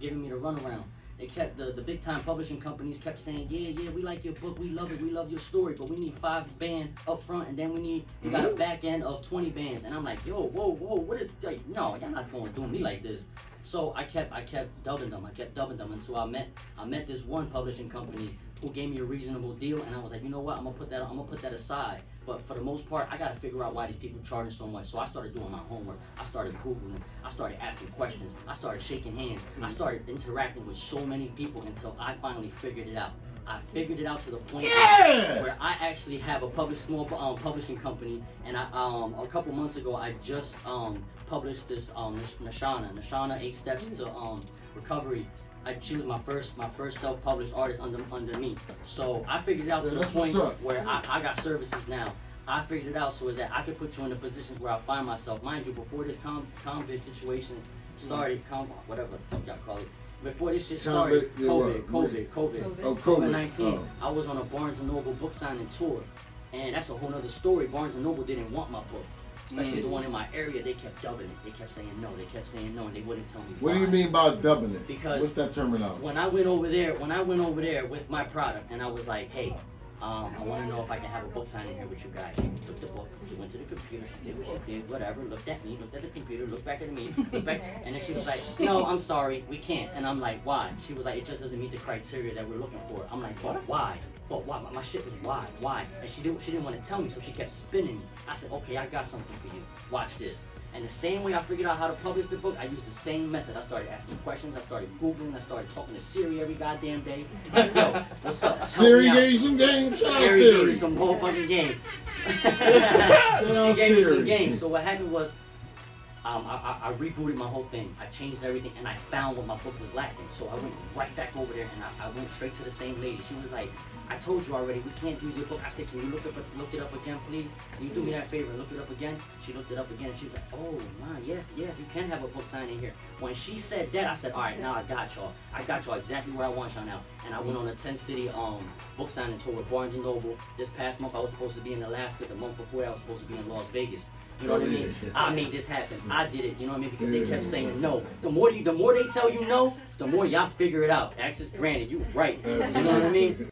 giving me the runaround. They kept the big time publishing companies kept saying, yeah, we like your book, we love it, we love your story, but we need 5 bands up front, and then we got a back end of 20 bands. And I'm like, yo, whoa, what is, like, no, y'all not going to do me like this. So I kept dubbing them until I met this one publishing company who gave me a reasonable deal, and I was like, you know what, I'm gonna put that aside. But for the most part, I gotta figure out why these people charging so much. So I started doing my homework. I started Googling. I started asking questions. I started shaking hands. I started interacting with so many people until I finally figured it out. I figured it out to the point where I actually have a small publishing company, and a couple months ago I just published this Nashana 8 Steps to Recovery. She was my first self-published artist under me. So I figured it out to the point where I got services now. I figured it out so is that I could put you in the positions where I find myself. Mind you, before this COVID situation started, whatever the fuck y'all call it. Before this shit started, COVID-19, I was on a Barnes & Noble book signing tour. And that's a whole nother story. Barnes & Noble didn't want my book. Especially the one in my area, they kept dubbing it. They kept saying no, and they wouldn't tell me why. What do you mean by dubbing it? Because what's that terminology? When I went over there with my product, and I was like, hey, I want to know if I can have a book signing here with you guys. She took the book, she went to the computer, she did what she did, whatever, looked at me, looked at the computer, looked back at me, looked back, and then she was like, no, I'm sorry, we can't. And I'm like, why? She was like, it just doesn't meet the criteria that we're looking for. I'm like, but why? But why? My shit was why? And she didn't want to tell me, so she kept spinning me. I said, okay, I got something for you. Watch this. And the same way I figured out how to publish the book, I used the same method. I started asking questions, I started Googling, I started talking to Siri every goddamn day. Like, yo, what's up? Siri gave you some games? Siri gave me some whole fucking game. She gave me some games. So what happened was, I rebooted my whole thing. I changed everything, and I found what my book was lacking. So I went right back over there, and I went straight to the same lady. She was like, I told you already, we can't do your book. I said, can you look it up again, please? Can you do me that favor and look it up again? She looked it up again, and she was like, oh, man, yes, you can have a book signing here. When she said that, I said, all right, now I got y'all. I got y'all exactly where I want y'all now. And I went on a 10-city book signing tour with Barnes & Noble. This past month, I was supposed to be in Alaska. The month before, I was supposed to be in Las Vegas. You know what I mean? I made this happen. I did it. You know what I mean? Because they kept saying no. The more they tell you no, the more y'all figure it out. Access granted. You right. You know what I mean?